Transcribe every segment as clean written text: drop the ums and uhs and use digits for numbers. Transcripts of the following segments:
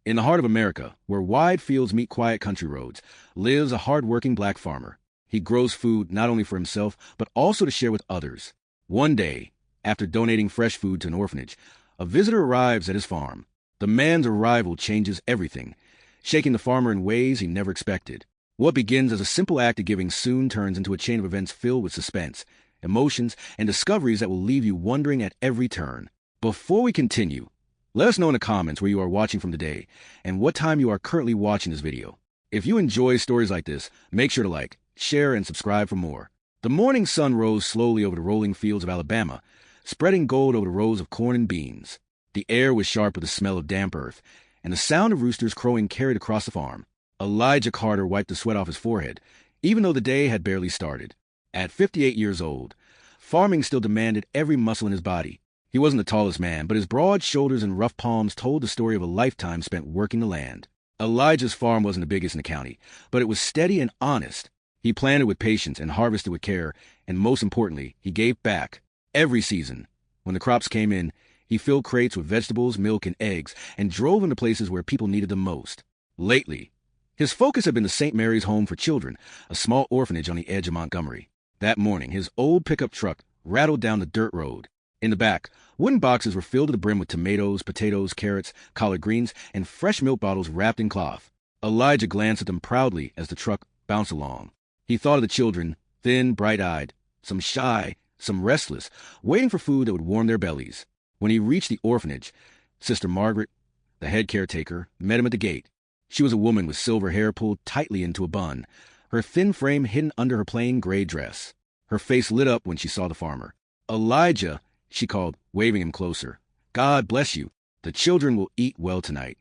In the heart of America, where wide fields meet quiet country roads, lives a hard-working black farmer. He grows food not only for himself, but also to share with others. One day, after donating fresh food to an orphanage, a visitor arrives at his farm. The man's arrival changes everything, shaking the farmer in ways he never expected. What begins as a simple act of giving soon turns into a chain of events filled with suspense, emotions, and discoveries that will leave you wondering at every turn. Before we continue, let us know in the comments where you are watching from today and what time you are currently watching this video. If you enjoy stories like this, make sure to like, share, and subscribe for more. The morning sun rose slowly over the rolling fields of Alabama, spreading gold over the rows of corn and beans. The air was sharp with the smell of damp earth, and the sound of roosters crowing carried across the farm. Elijah Carter wiped the sweat off his forehead, even though the day had barely started. At 58 years old, farming still demanded every muscle in his body. He wasn't the tallest man, but his broad shoulders and rough palms told the story of a lifetime spent working the land. Elijah's farm wasn't the biggest in the county, but it was steady and honest. He planted with patience and harvested with care, and most importantly, he gave back. Every season, when the crops came in, he filled crates with vegetables, milk, and eggs, and drove them to places where people needed them most. Lately, his focus had been the St. Mary's Home for Children, a small orphanage on the edge of Montgomery. That morning, his old pickup truck rattled down the dirt road. In the back, wooden boxes were filled to the brim with tomatoes, potatoes, carrots, collard greens, and fresh milk bottles wrapped in cloth. Elijah glanced at them proudly as the truck bounced along. He thought of the children, thin, bright-eyed, some shy, some restless, waiting for food that would warm their bellies. When he reached the orphanage, Sister Margaret, the head caretaker, met him at the gate. She was a woman with silver hair pulled tightly into a bun, her thin frame hidden under her plain gray dress. Her face lit up when she saw the farmer. "Elijah," she called, waving him closer. "God bless you. The children will eat well tonight."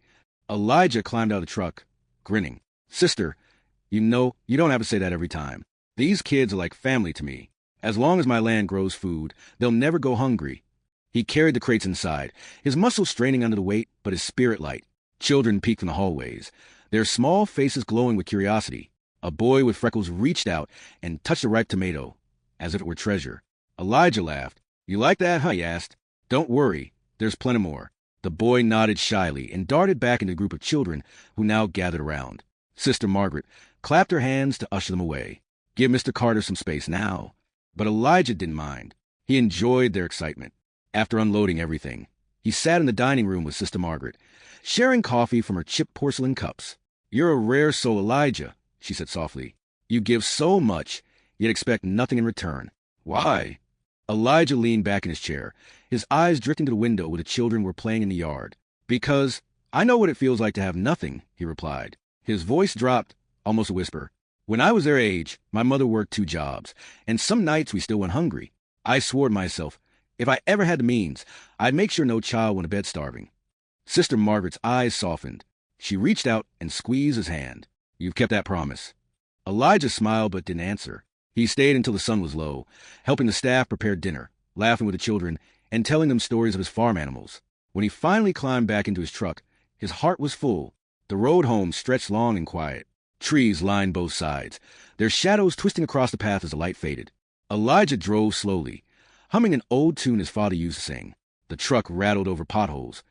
Elijah climbed out of the truck, grinning. "Sister, you know, you don't have to say that every time. These kids are like family to me. As long as my land grows food, they'll never go hungry." He carried the crates inside, his muscles straining under the weight, but his spirit light. Children peeked from the hallways, their small faces glowing with curiosity. A boy with freckles reached out and touched a ripe tomato, as if it were treasure. Elijah laughed. "You like that, huh?" he asked. "Don't worry, there's plenty more." The boy nodded shyly and darted back into the group of children who now gathered around. Sister Margaret clapped her hands to usher them away. "Give Mr. Carter some space now." But Elijah didn't mind. He enjoyed their excitement. After unloading everything, he sat in the dining room with Sister Margaret, sharing coffee from her chipped porcelain cups. "You're a rare soul, Elijah," she said softly. "You give so much, yet expect nothing in return. Why?" Elijah leaned back in his chair, his eyes drifting to the window where the children were playing in the yard. "Because I know what it feels like to have nothing," he replied. His voice dropped, almost a whisper. "When I was their age, my mother worked 2 jobs, and some nights we still went hungry. I swore to myself, if I ever had the means, I'd make sure no child went to bed starving." Sister Margaret's eyes softened. She reached out and squeezed his hand. "You've kept that promise." Elijah smiled but didn't answer. He stayed until the sun was low, helping the staff prepare dinner, laughing with the children, and telling them stories of his farm animals. When he finally climbed back into his truck, his heart was full. The road home stretched long and quiet. Trees lined both sides, their shadows twisting across the path as the light faded. Elijah drove slowly, humming an old tune his father used to sing. The truck rattled over potholes,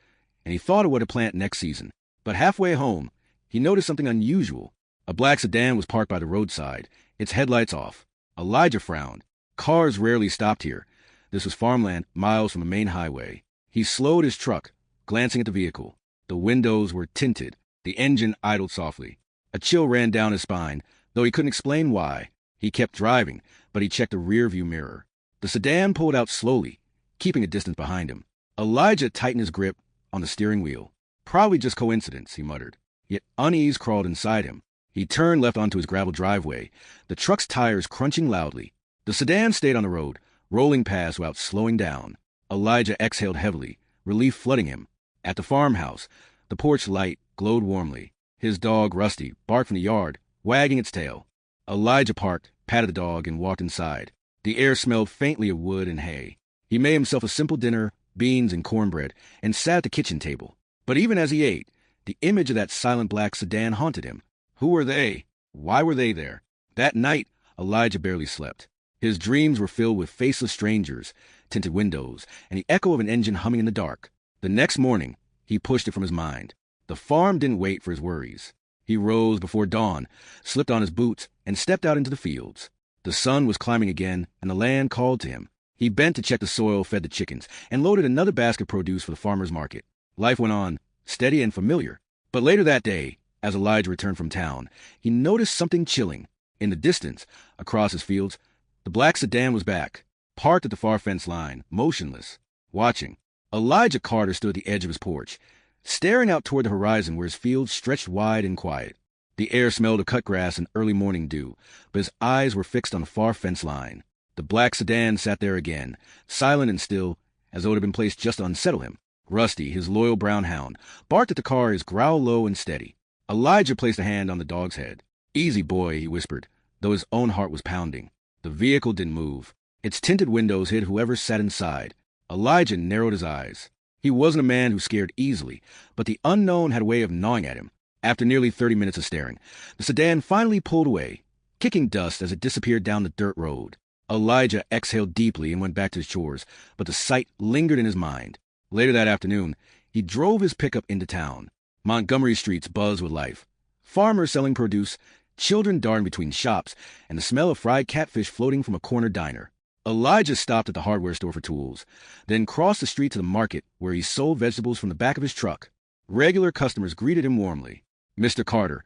and he thought of what to plant next season. But halfway home, he noticed something unusual. A black sedan was parked by the roadside, its headlights off. Elijah frowned. Cars rarely stopped here. This was farmland, miles from a main highway. He slowed his truck, glancing at the vehicle. The windows were tinted. The engine idled softly. A chill ran down his spine, though he couldn't explain why. He kept driving, but he checked the rearview mirror. The sedan pulled out slowly, keeping a distance behind him. Elijah tightened his grip on the steering wheel. "Probably just coincidence," he muttered. Yet unease crawled inside him. He turned left onto his gravel driveway, the truck's tires crunching loudly. The sedan stayed on the road, rolling past without slowing down. Elijah exhaled heavily, relief flooding him. At the farmhouse, the porch light glowed warmly. His dog, Rusty, barked from the yard, wagging its tail. Elijah parked, patted the dog, and walked inside. The air smelled faintly of wood and hay. He made himself a simple dinner, beans and cornbread, and sat at the kitchen table. But even as he ate, the image of that silent black sedan haunted him. Who were they? Why were they there? That night, Elijah barely slept. His dreams were filled with faceless strangers, tinted windows, and the echo of an engine humming in the dark. The next morning, he pushed it from his mind. The farm didn't wait for his worries. He rose before dawn, slipped on his boots, and stepped out into the fields. The sun was climbing again, and the land called to him. He bent to check the soil, fed the chickens, and loaded another basket of produce for the farmer's market. Life went on, steady and familiar. But later that day, as Elijah returned from town, he noticed something chilling. In the distance, across his fields, the black sedan was back, parked at the far fence line, motionless, watching. Elijah Carter stood at the edge of his porch, staring out toward the horizon where his fields stretched wide and quiet. The air smelled of cut grass and early morning dew, but his eyes were fixed on the far fence line. The black sedan sat there again, silent and still, as though it had been placed just to unsettle him. Rusty, his loyal brown hound, barked at the car, his growl low and steady. Elijah placed a hand on the dog's head. "Easy, boy," he whispered, though his own heart was pounding. The vehicle didn't move. Its tinted windows hid whoever sat inside. Elijah narrowed his eyes. He wasn't a man who scared easily, but the unknown had a way of gnawing at him. After nearly 30 minutes of staring, the sedan finally pulled away, kicking dust as it disappeared down the dirt road. Elijah exhaled deeply and went back to his chores, but the sight lingered in his mind. Later that afternoon, he drove his pickup into town. Montgomery streets buzzed with life. Farmers selling produce, children darting between shops, and the smell of fried catfish floating from a corner diner. Elijah stopped at the hardware store for tools, then crossed the street to the market where he sold vegetables from the back of his truck. Regular customers greeted him warmly. "Mr. Carter,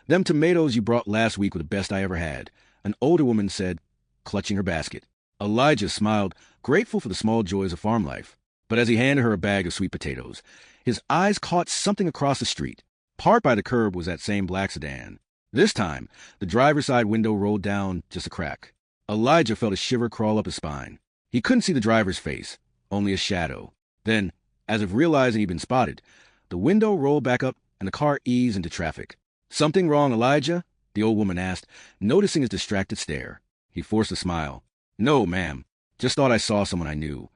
them tomatoes you brought last week were the best I ever had," an older woman said, clutching her basket. Elijah smiled, grateful for the small joys of farm life. But as he handed her a bag of sweet potatoes, his eyes caught something across the street. Parked by the curb was that same black sedan. This time, the driver's side window rolled down just a crack. Elijah felt a shiver crawl up his spine. He couldn't see the driver's face, only a shadow. Then, as if realizing he'd been spotted, the window rolled back up and the car eased into traffic. "Something wrong, Elijah?" the old woman asked, noticing his distracted stare. He forced a smile. "No, ma'am. Just thought I saw someone I knew."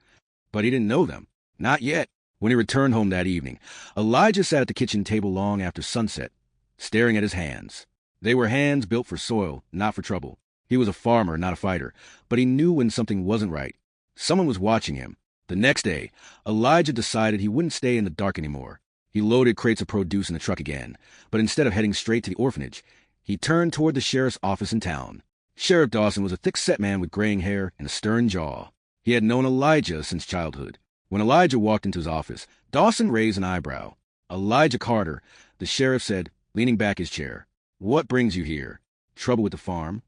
But he didn't know them. Not yet. When he returned home that evening, Elijah sat at the kitchen table long after sunset, staring at his hands. They were hands built for soil, not for trouble. He was a farmer, not a fighter, but he knew when something wasn't right. Someone was watching him. The next day, Elijah decided he wouldn't stay in the dark anymore. He loaded crates of produce in the truck again, but instead of heading straight to the orphanage, he turned toward the sheriff's office in town. Sheriff Dawson was a thick-set man with graying hair and a stern jaw. He had known Elijah since childhood. When Elijah walked into his office, Dawson raised an eyebrow. "Elijah Carter," the sheriff said, leaning back his chair. "What brings you here? Trouble with the farm?"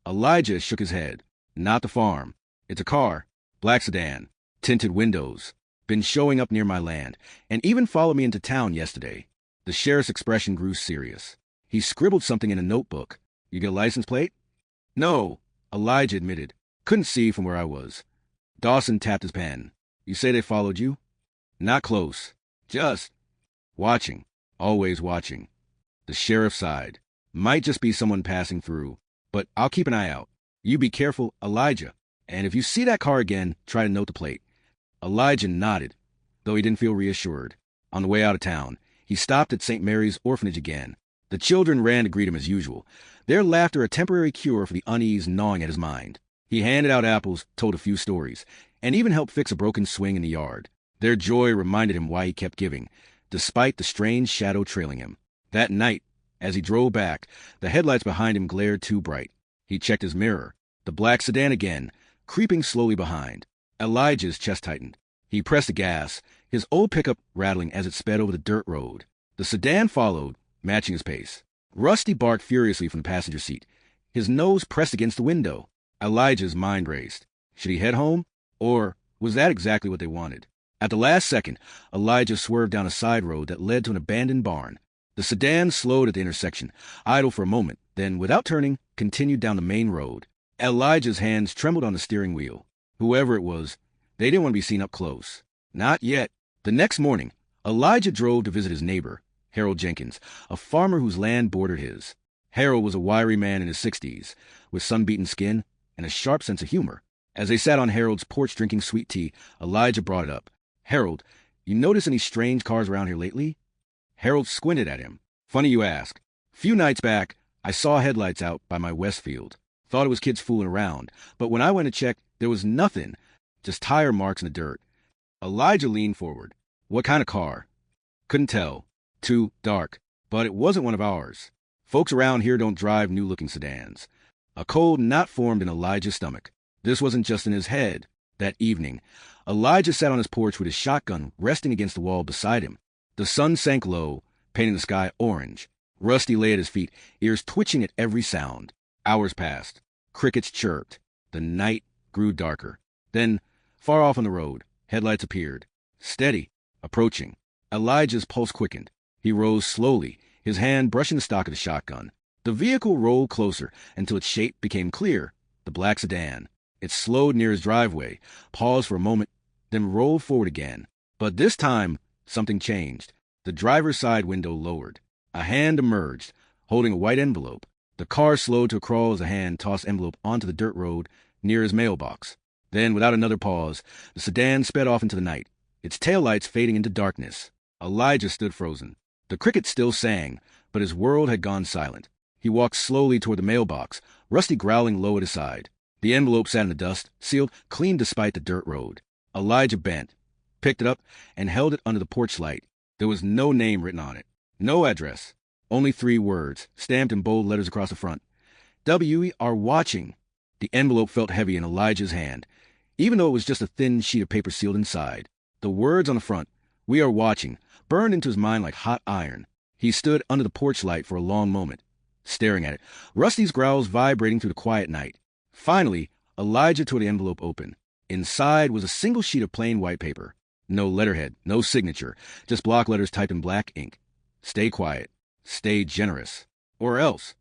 Elijah shook his head. "Not the farm. It's a car. Black sedan. Tinted windows. Been showing up near my land, and even followed me into town yesterday." The sheriff's expression grew serious. He scribbled something in a notebook. "You get a license plate?" "No," Elijah admitted. "Couldn't see from where I was." Dawson tapped his pen. "You say they followed you?" "Not close. Just watching. Always watching." The sheriff sighed. "Might just be someone passing through, but I'll keep an eye out. You be careful, Elijah. And if you see that car again, try to note the plate." Elijah nodded, though he didn't feel reassured. On the way out of town, he stopped at St. Mary's Orphanage again. The children ran to greet him as usual, their laughter a temporary cure for the unease gnawing at his mind. He handed out apples, told a few stories, and even helped fix a broken swing in the yard. Their joy reminded him why he kept giving, despite the strange shadow trailing him. That night, as he drove back, the headlights behind him glared too bright. He checked his mirror. The black sedan again, creeping slowly behind. Elijah's chest tightened. He pressed the gas, his old pickup rattling as it sped over the dirt road. The sedan followed, matching his pace. Rusty barked furiously from the passenger seat, his nose pressed against the window. Elijah's mind raced. Should he head home? Or was that exactly what they wanted? At the last second, Elijah swerved down a side road that led to an abandoned barn. The sedan slowed at the intersection, idled for a moment, then, without turning, continued down the main road. Elijah's hands trembled on the steering wheel. Whoever it was, they didn't want to be seen up close. Not yet. The next morning, Elijah drove to visit his neighbor, Harold Jenkins, a farmer whose land bordered his. Harold was a wiry man in his 60s, with sun-beaten skin and a sharp sense of humor. As they sat on Harold's porch drinking sweet tea, Elijah brought it up. "Harold, you notice any strange cars around here lately?" Harold squinted at him. "Funny you ask. A few nights back, I saw headlights out by my Westfield. Thought it was kids fooling around, but when I went to check, there was nothing, just tire marks in the dirt." Elijah leaned forward. "What kind of car?" "Couldn't tell. Too dark. But it wasn't one of ours. Folks around here don't drive new-looking sedans. A cold knot formed in Elijah's stomach. This wasn't just in his head. That evening, Elijah sat on his porch with his shotgun resting against the wall beside him. The sun sank low, painting the sky orange. Rusty lay at his feet, ears twitching at every sound. Hours passed. Crickets chirped. The night grew darker. Then, far off on the road, headlights appeared. Steady. Approaching. Elijah's pulse quickened. He rose slowly, his hand brushing the stock of the shotgun. The vehicle rolled closer until its shape became clear. The black sedan. It slowed near his driveway, paused for a moment, then rolled forward again. But this time, something changed. The driver's side window lowered. A hand emerged, holding a white envelope. The car slowed to a crawl as a hand tossed the envelope onto the dirt road near his mailbox. Then, without another pause, the sedan sped off into the night, its taillights fading into darkness. Elijah stood frozen. The crickets still sang, but his world had gone silent. He walked slowly toward the mailbox, Rusty growling low at his side. The envelope sat in the dust, sealed, clean despite the dirt road. Elijah bent, picked it up, and held it under the porch light. There was no name written on it, no address, only 3 words, stamped in bold letters across the front. We are watching. The envelope felt heavy in Elijah's hand, even though it was just a thin sheet of paper sealed inside. The words on the front, "We are watching," burned into his mind like hot iron. He stood under the porch light for a long moment, staring at it, Rusty's growls vibrating through the quiet night. Finally, Elijah tore the envelope open. Inside was a single sheet of plain white paper. No letterhead, no signature, just block letters typed in black ink. Stay quiet. Stay generous. Or else.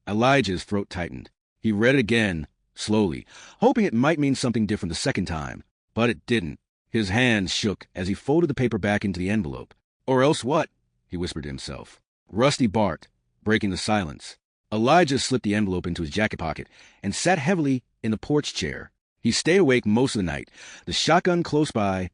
Elijah's throat tightened. He read it again, slowly, hoping it might mean something different the second time. But it didn't. His hands shook as he folded the paper back into the envelope. Or else what? He whispered to himself. Rusty barked, breaking the silence. Elijah slipped the envelope into his jacket pocket and sat heavily in the porch chair. He stayed awake most of the night, the shotgun close by,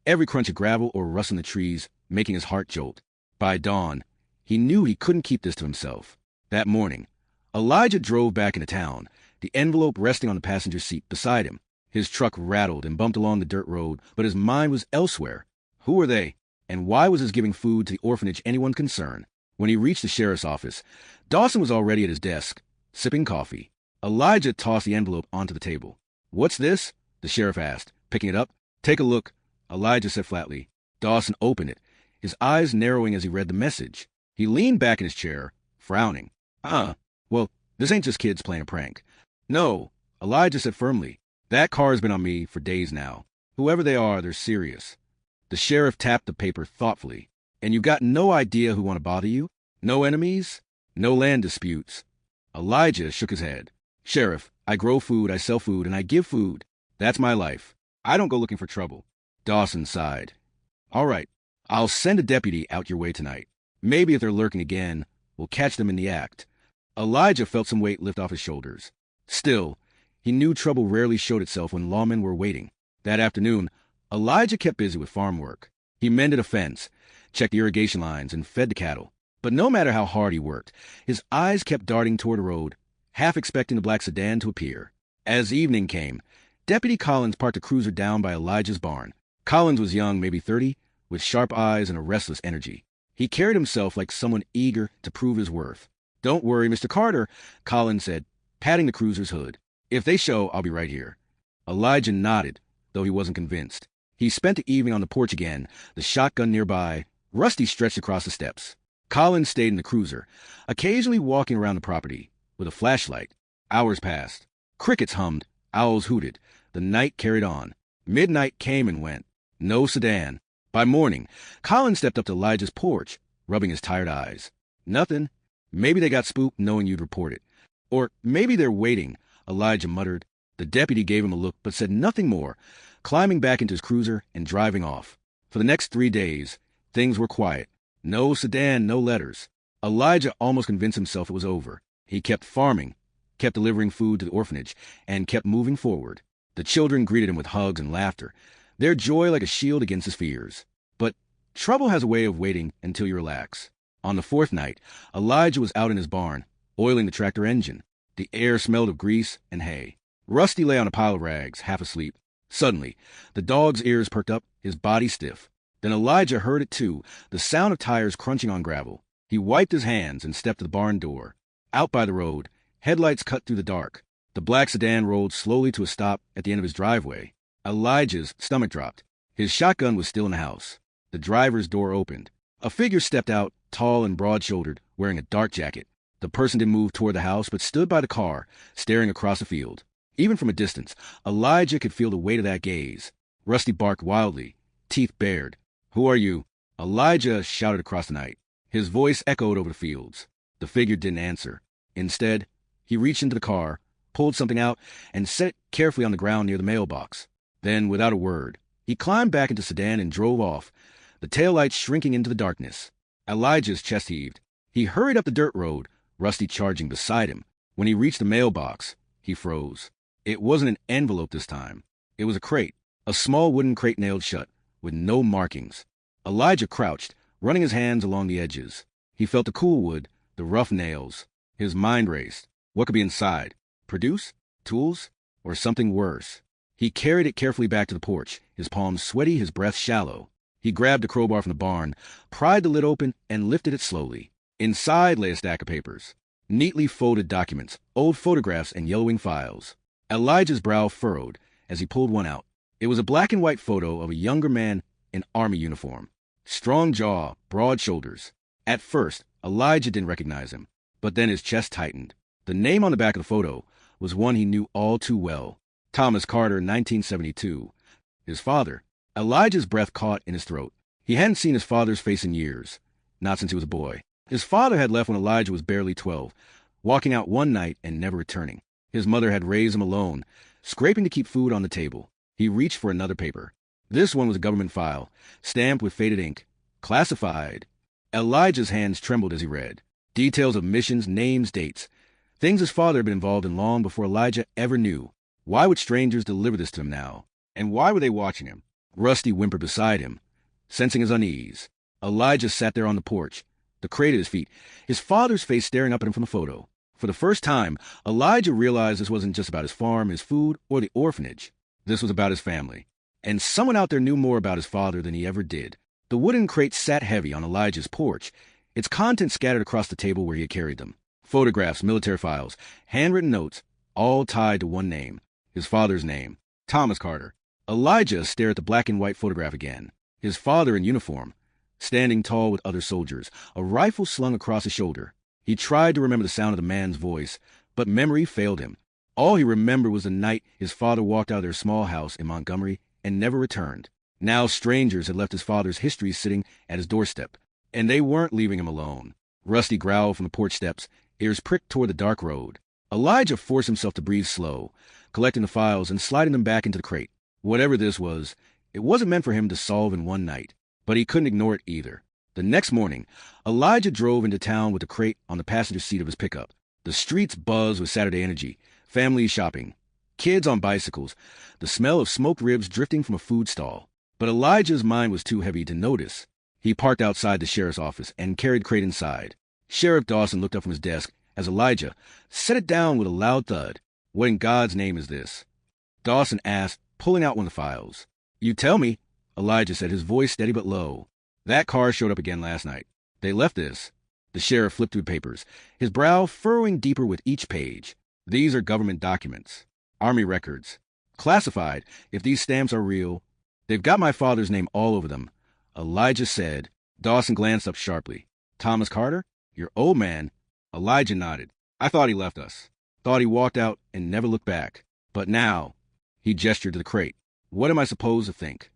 every crunch of gravel or rustle in the trees making his heart jolt. By dawn, he knew he couldn't keep this to himself. That morning, Elijah drove back into town, the envelope resting on the passenger seat beside him. His truck rattled and bumped along the dirt road, but his mind was elsewhere. Who were they? And why was his giving food to the orphanage anyone concerned? When he reached the sheriff's office, Dawson was already at his desk, sipping coffee. Elijah tossed the envelope onto the table. "What's this?" the sheriff asked, picking it up. "Take a look," Elijah said flatly. Dawson opened it, his eyes narrowing as he read the message. He leaned back in his chair, frowning. Well, this ain't just kids playing a prank." "No," Elijah said firmly. "That car's been on me for days now. Whoever they are, they're serious." The sheriff tapped the paper thoughtfully. "And you got no idea who want to bother you? No enemies? No land disputes?" Elijah shook his head. "Sheriff, I grow food, I sell food, and I give food. That's my life. I don't go looking for trouble." Dawson sighed. "All right, I'll send a deputy out your way tonight. Maybe if they're lurking again, we'll catch them in the act." Elijah felt some weight lift off his shoulders. Still, he knew trouble rarely showed itself when lawmen were waiting. That afternoon, Elijah kept busy with farm work. He mended a fence, checked the irrigation lines, and fed the cattle. But no matter how hard he worked, his eyes kept darting toward the road, half expecting the black sedan to appear. As evening came, Deputy Collins parked a cruiser down by Elijah's barn. Collins was young, maybe 30, with sharp eyes and a restless energy. He carried himself like someone eager to prove his worth. "Don't worry, Mr. Carter," Collins said, patting the cruiser's hood. "If they show, I'll be right here." Elijah nodded, though he wasn't convinced. He spent the evening on the porch again, the shotgun nearby. Rusty stretched across the steps. Collins stayed in the cruiser, occasionally walking around the property with a flashlight. Hours passed. Crickets hummed, owls hooted. The night carried on. Midnight came and went. No sedan. By morning, Collins stepped up to Elijah's porch, rubbing his tired eyes. "Nothing. Maybe they got spooked knowing you'd report it. Or maybe they're waiting," Elijah muttered. The deputy gave him a look but said nothing more, climbing back into his cruiser and driving off. For the next 3 days, things were quiet. No sedan, no letters. Elijah almost convinced himself it was over. He kept farming, kept delivering food to the orphanage, and kept moving forward. The children greeted him with hugs and laughter, their joy like a shield against his fears. But trouble has a way of waiting until you relax. On the 4th night, Elijah was out in his barn, oiling the tractor engine. The air smelled of grease and hay. Rusty lay on a pile of rags, half asleep. Suddenly, the dog's ears perked up, his body stiff. Then Elijah heard it too, the sound of tires crunching on gravel. He wiped his hands and stepped to the barn door. Out by the road, headlights cut through the dark. The black sedan rolled slowly to a stop at the end of his driveway. Elijah's stomach dropped. His shotgun was still in the house. The driver's door opened. A figure stepped out, tall and broad-shouldered, wearing a dark jacket. The person didn't move toward the house, but stood by the car, staring across the field. Even from a distance, Elijah could feel the weight of that gaze. Rusty barked wildly, teeth bared. "Who are you?" Elijah shouted across the night. His voice echoed over the fields. The figure didn't answer. Instead, he reached into the car, pulled something out, and set it carefully on the ground near the mailbox. Then, without a word, he climbed back into the sedan and drove off, the taillights shrinking into the darkness. Elijah's chest heaved. He hurried up the dirt road, Rusty charging beside him. When he reached the mailbox, he froze. It wasn't an envelope this time. It was a crate, a small wooden crate nailed shut, with no markings. Elijah crouched, running his hands along the edges. He felt the cool wood, the rough nails. His mind raced. What could be inside? Produce? Tools? Or something worse? He carried it carefully back to the porch, his palms sweaty, his breath shallow. He grabbed a crowbar from the barn, pried the lid open, and lifted it slowly. Inside lay a stack of papers, neatly folded documents, old photographs, and yellowing files. Elijah's brow furrowed as he pulled one out. It was a black and white photo of a younger man in army uniform. Strong jaw, broad shoulders. At first, Elijah didn't recognize him, but then his chest tightened. The name on the back of the photo was one he knew all too well. Thomas Carter, 1972. His father. Elijah's breath caught in his throat. He hadn't seen his father's face in years, not since he was a boy. His father had left when Elijah was barely 12, walking out one night and never returning. His mother had raised him alone, scraping to keep food on the table. He reached for another paper. This one was a government file, stamped with faded ink. Classified. Elijah's hands trembled as he read. Details of missions, names, dates. Things his father had been involved in long before Elijah ever knew. Why would strangers deliver this to him now? And why were they watching him? Rusty whimpered beside him, sensing his unease. Elijah sat there on the porch, the crate at his feet, his father's face staring up at him from the photo. For the first time, Elijah realized this wasn't just about his farm, his food, or the orphanage. This was about his family. And someone out there knew more about his father than he ever did. The wooden crate sat heavy on Elijah's porch, its contents scattered across the table where he had carried them. Photographs, military files, handwritten notes, all tied to one name, his father's name, Thomas Carter. Elijah stared at the black and white photograph again. His father in uniform, standing tall with other soldiers, a rifle slung across his shoulder. He tried to remember the sound of the man's voice, but memory failed him. All he remembered was the night his father walked out of their small house in Montgomery and never returned. Now strangers had left his father's history sitting at his doorstep, and they weren't leaving him alone. Rusty growled from the porch steps, ears pricked toward the dark road. Elijah forced himself to breathe slow, collecting the files and sliding them back into the crate. Whatever this was, it wasn't meant for him to solve in one night, but he couldn't ignore it either. The next morning, Elijah drove into town with the crate on the passenger seat of his pickup. The streets buzzed with Saturday energy, families shopping, kids on bicycles, the smell of smoked ribs drifting from a food stall. But Elijah's mind was too heavy to notice. He parked outside the sheriff's office and carried the crate inside. Sheriff Dawson looked up from his desk as Elijah set it down with a loud thud. "What in God's name is this?" Dawson asked, pulling out one of the files. "You tell me," Elijah said, his voice steady but low. "That car showed up again last night. They left this." The sheriff flipped through the papers, his brow furrowing deeper with each page. "These are government documents. Army records. Classified, if these stamps are real. They've got my father's name all over them," Elijah said. Dawson glanced up sharply. "Thomas Carter? Your old man?" Elijah nodded. "I thought he left us. Thought he walked out and never looked back. But now," he gestured to the crate, "what am I supposed to think?"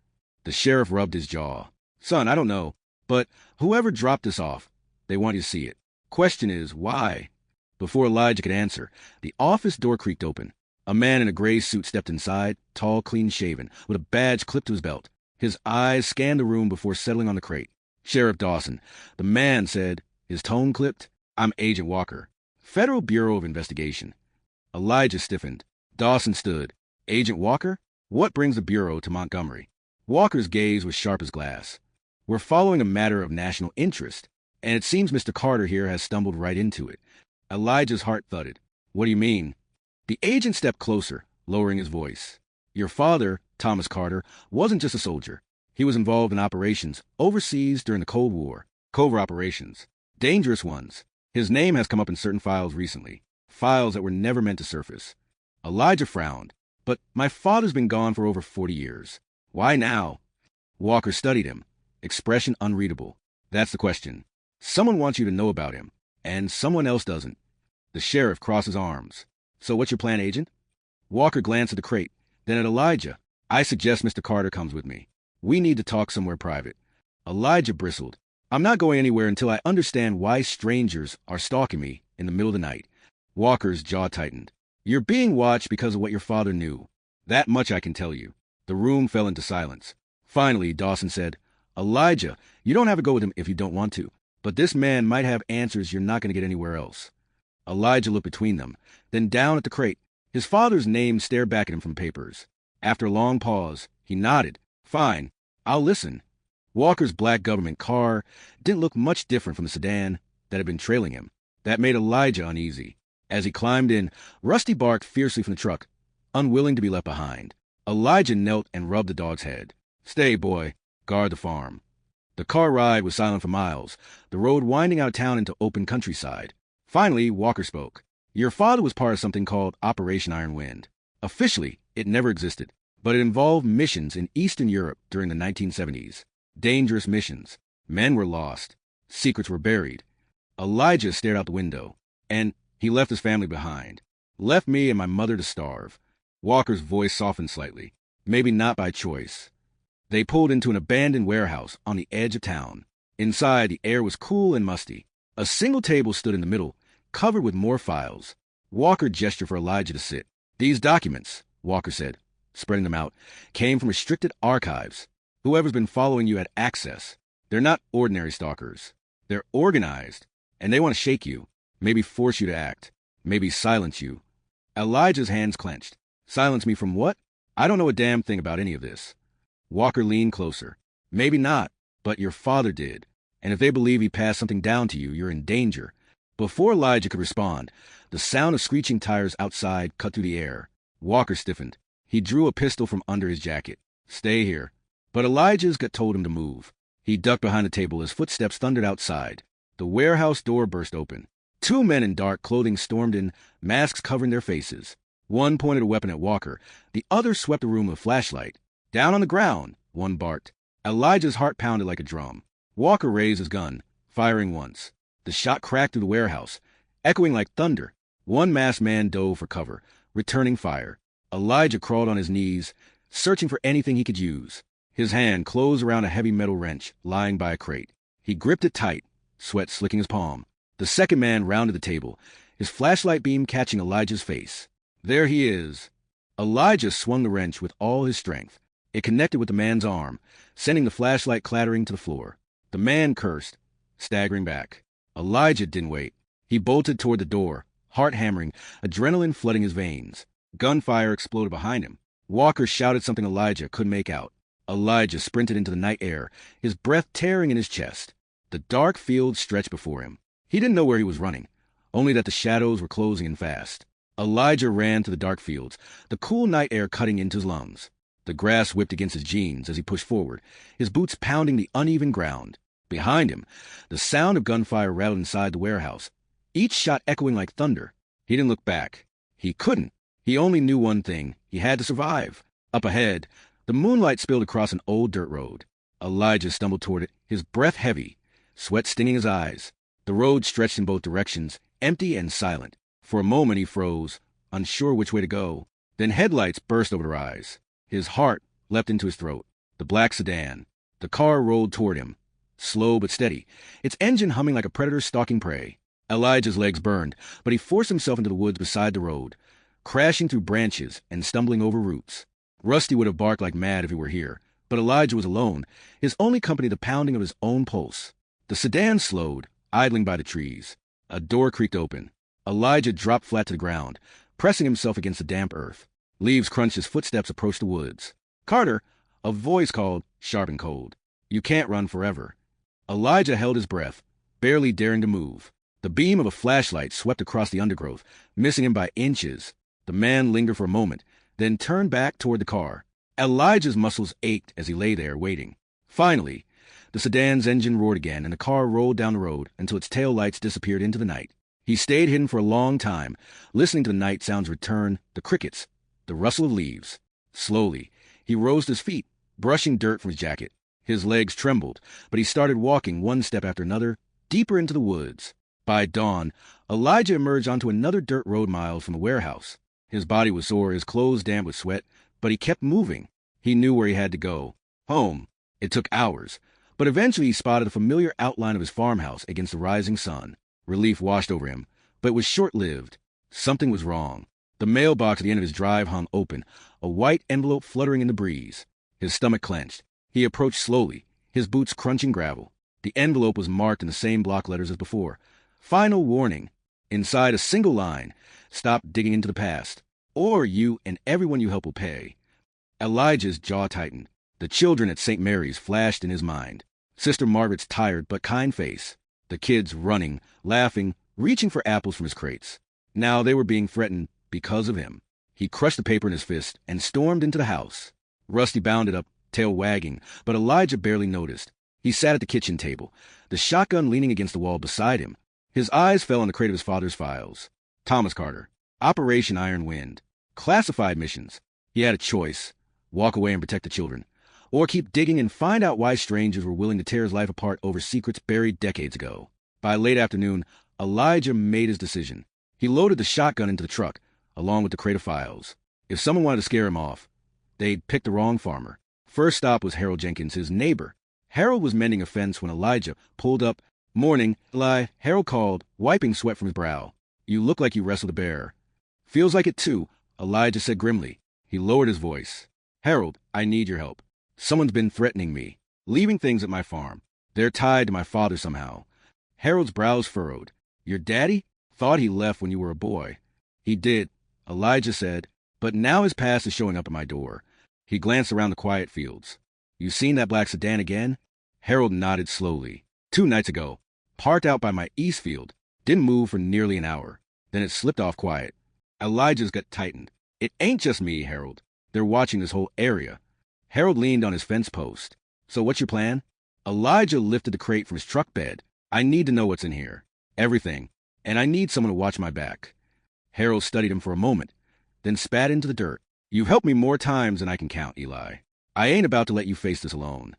The sheriff rubbed his jaw. "Son, I don't know. But whoever dropped this off, they want you to see it. Question is, why?" Before Elijah could answer, the office door creaked open. A man in a gray suit stepped inside, tall, clean-shaven, with a badge clipped to his belt. His eyes scanned the room before settling on the crate. "Sheriff Dawson," the man said, his tone clipped. "I'm Agent Walker, Federal Bureau of Investigation." Elijah stiffened. Dawson stood. "Agent Walker? What brings the Bureau to Montgomery?" Walker's gaze was sharp as glass. "We're following a matter of national interest, and it seems Mr. Carter here has stumbled right into it." Elijah's heart thudded. "What do you mean?" The agent stepped closer, lowering his voice. "Your father, Thomas Carter, wasn't just a soldier. He was involved in operations overseas during the Cold War. Covert operations. Dangerous ones. His name has come up in certain files recently. Files that were never meant to surface. Elijah frowned. But my father's been gone for over 40 years. Why now? Walker studied him. Expression unreadable. That's the question. Someone wants you to know about him, and someone else doesn't. The sheriff crossed his arms. So what's your plan, Agent? Walker glanced at the crate, then at Elijah. I suggest Mr. Carter comes with me. We need to talk somewhere private. Elijah bristled. I'm not going anywhere until I understand why strangers are stalking me in the middle of the night. Walker's jaw tightened. You're being watched because of what your father knew. That much I can tell you. The room fell into silence. Finally, Dawson said, Elijah, you don't have to go with him if you don't want to, but this man might have answers you're not going to get anywhere else. Elijah looked between them, then down at the crate. His father's name stared back at him from papers. After a long pause, he nodded. Fine, I'll listen. Walker's black government car didn't look much different from the sedan that had been trailing him. That made Elijah uneasy. As he climbed in, Rusty barked fiercely from the truck, unwilling to be left behind. Elijah knelt and rubbed the dog's head. Stay, boy. Guard the farm. The car ride was silent for miles, the road winding out of town into open countryside. Finally, Walker spoke. Your father was part of something called Operation Iron Wind. Officially, it never existed, but it involved missions in Eastern Europe during the 1970s. Dangerous missions. Men were lost. Secrets were buried. Elijah stared out the window, and he left his family behind. Left me and my mother to starve. Walker's voice softened slightly. Maybe not by choice. They pulled into an abandoned warehouse on the edge of town. Inside, the air was cool and musty. A single table stood in the middle, covered with more files. Walker gestured for Elijah to sit. These documents, Walker said, spreading them out, came from restricted archives. Whoever's been following you had access. They're not ordinary stalkers. They're organized, and they want to shake you, maybe force you to act, maybe silence you. Elijah's hands clenched. Silence me from what? I don't know a damn thing about any of this. Walker leaned closer. Maybe not, but your father did. And if they believe he passed something down to you, you're in danger. Before Elijah could respond, the sound of screeching tires outside cut through the air. Walker stiffened. He drew a pistol from under his jacket. Stay here. But Elijah's gut told him to move. He ducked behind the table as footsteps thundered outside. The warehouse door burst open. 2 men in dark clothing stormed in, masks covering their faces. One pointed a weapon at Walker. The other swept the room with a flashlight. Down on the ground, one barked. Elijah's heart pounded like a drum. Walker raised his gun, firing once. The shot cracked through the warehouse, echoing like thunder. One masked man dove for cover, returning fire. Elijah crawled on his knees, searching for anything he could use. His hand closed around a heavy metal wrench lying by a crate. He gripped it tight, sweat slicking his palm. The second man rounded the table, his flashlight beam catching Elijah's face. There he is. Elijah swung the wrench with all his strength. It connected with the man's arm, sending the flashlight clattering to the floor. The man cursed, staggering back. Elijah didn't wait. He bolted toward the door, heart hammering, adrenaline flooding his veins. Gunfire exploded behind him. Walker shouted something Elijah couldn't make out. Elijah sprinted into the night air, his breath tearing in his chest. The dark field stretched before him. He didn't know where he was running, only that the shadows were closing in fast. Elijah ran to the dark fields, the cool night air cutting into his lungs. The grass whipped against his jeans as he pushed forward, his boots pounding the uneven ground. Behind him, the sound of gunfire rattled inside the warehouse, each shot echoing like thunder. He didn't look back. He couldn't. He only knew one thing. He had to survive. Up ahead, the moonlight spilled across an old dirt road. Elijah stumbled toward it, his breath heavy, sweat stinging his eyes. The road stretched in both directions, empty and silent. For a moment he froze, unsure which way to go. Then headlights burst over their eyes. His heart leapt into his throat. The black sedan. The car rolled toward him, slow but steady, its engine humming like a predator stalking prey. Elijah's legs burned, but he forced himself into the woods beside the road, crashing through branches and stumbling over roots. Rusty would have barked like mad if he were here, but Elijah was alone, his only company the pounding of his own pulse. The sedan slowed, idling by the trees. A door creaked open. Elijah dropped flat to the ground, pressing himself against the damp earth. Leaves crunched as footsteps approached the woods. Carter, a voice called, sharp and cold. You can't run forever. Elijah held his breath, barely daring to move. The beam of a flashlight swept across the undergrowth, missing him by inches. The man lingered for a moment, then turned back toward the car. Elijah's muscles ached as he lay there, waiting. Finally, the sedan's engine roared again, and the car rolled down the road until its tail lights disappeared into the night. He stayed hidden for a long time, listening to the night sounds return, the crickets, the rustle of leaves. Slowly, he rose to his feet, brushing dirt from his jacket. His legs trembled, but he started walking one step after another, deeper into the woods. By dawn, Elijah emerged onto another dirt road miles from the warehouse. His body was sore, his clothes damp with sweat, but he kept moving. He knew where he had to go. Home. It took hours, but eventually he spotted the familiar outline of his farmhouse against the rising sun. Relief washed over him, but it was short-lived. Something was wrong. The mailbox at the end of his drive hung open, a white envelope fluttering in the breeze. His stomach clenched. He approached slowly, his boots crunching gravel. The envelope was marked in the same block letters as before. Final warning. Inside a single line. Stop digging into the past, or you and everyone you help will pay. Elijah's jaw tightened. The children at St. Mary's flashed in his mind. Sister Margaret's tired but kind face. The kids running, laughing, reaching for apples from his crates. Now they were being threatened because of him. He crushed the paper in his fist and stormed into the house. Rusty bounded up, tail wagging, but Elijah barely noticed. He sat at the kitchen table, the shotgun leaning against the wall beside him. His eyes fell on the crate of his father's files. Thomas Carter. Operation Iron Wind. Classified missions. He had a choice. Walk away and protect the children, or keep digging and find out why strangers were willing to tear his life apart over secrets buried decades ago. By late afternoon, Elijah made his decision. He loaded the shotgun into the truck, along with the crate of files. If someone wanted to scare him off, they'd picked the wrong farmer. First stop was Harold Jenkins, his neighbor. Harold was mending a fence when Elijah pulled up. Morning, Eli, Harold called, wiping sweat from his brow. You look like you wrestled a bear. Feels like it too, Elijah said grimly. He lowered his voice. Harold, I need your help. Someone's been threatening me, leaving things at my farm. They're tied to my father somehow. Harold's brows furrowed. Your daddy? Thought he left when you were a boy. He did, Elijah said, but now his past is showing up at my door. He glanced around the quiet fields. You seen that black sedan again? Harold nodded slowly. 2 nights ago. Parked out by my east field. Didn't move for nearly an hour. Then it slipped off quiet. Elijah's gut tightened. It ain't just me, Harold. They're watching this whole area. Harold leaned on his fence post. So what's your plan? Elijah lifted the crate from his truck bed. I need to know what's in here. Everything. And I need someone to watch my back. Harold studied him for a moment, then spat into the dirt. You've helped me more times than I can count, Eli. I ain't about to let you face this alone.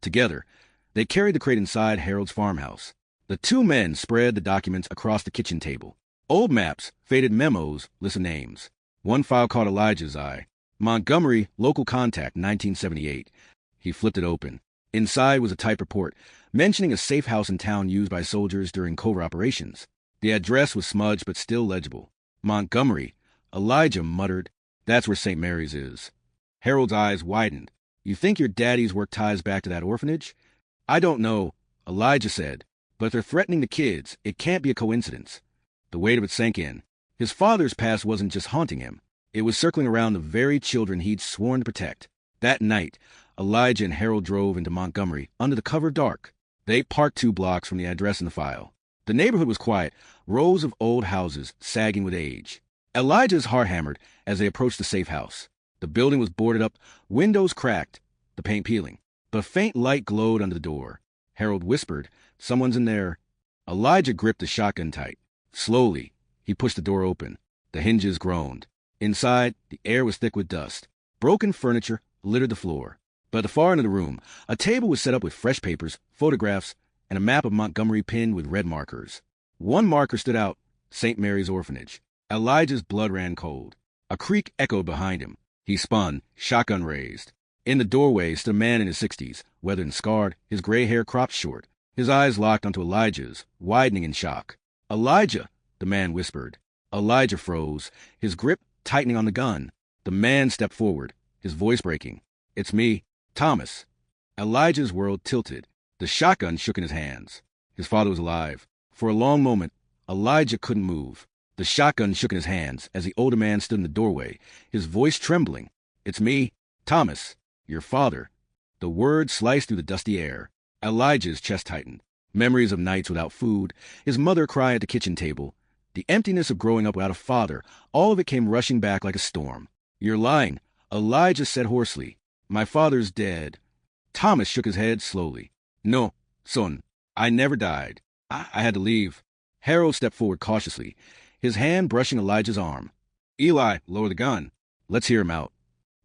Together, they carried the crate inside Harold's farmhouse. The 2 men spread the documents across the kitchen table. Old maps, faded memos, lists of names. One file caught Elijah's eye. Montgomery, local contact, 1978. He flipped it open. Inside was a typed report mentioning a safe house in town used by soldiers during covert operations. The address was smudged but still legible. Montgomery. Elijah muttered, That's where St. Mary's is. Harold's eyes widened. You think your daddy's work ties back to that orphanage? I don't know, Elijah said, but if they're threatening the kids, it can't be a coincidence. The weight of it sank in. His father's past wasn't just haunting him. It was circling around the very children he'd sworn to protect. That night, Elijah and Harold drove into Montgomery under the cover of dark. They parked 2 blocks from the address in the file. The neighborhood was quiet, rows of old houses sagging with age. Elijah's heart hammered as they approached the safe house. The building was boarded up, windows cracked, the paint peeling. But a faint light glowed under the door. Harold whispered, Someone's in there. Elijah gripped the shotgun tight. Slowly, he pushed the door open. The hinges groaned. Inside, the air was thick with dust. Broken furniture littered the floor. But at the far end of the room, a table was set up with fresh papers, photographs, and a map of Montgomery pinned with red markers. One marker stood out, St. Mary's Orphanage. Elijah's blood ran cold. A creak echoed behind him. He spun, shotgun raised. In the doorway stood a man in his 60s, weathered and scarred, his gray hair cropped short. His eyes locked onto Elijah's, widening in shock. Elijah, the man whispered. Elijah froze, his grip tightening on the gun. The man stepped forward, his voice breaking. It's me, Thomas. Elijah's world tilted. The shotgun shook in his hands. His father was alive. For a long moment, Elijah couldn't move. The shotgun shook in his hands as the older man stood in the doorway, his voice trembling. It's me, Thomas, your father. The word sliced through the dusty air. Elijah's chest tightened. Memories of nights without food, his mother crying at the kitchen table, the emptiness of growing up without a father, all of it came rushing back like a storm. You're lying, Elijah said hoarsely. My father's dead. Thomas shook his head slowly. No, son, I never died. I had to leave. Harold stepped forward cautiously, his hand brushing Elijah's arm. Eli, lower the gun. Let's hear him out.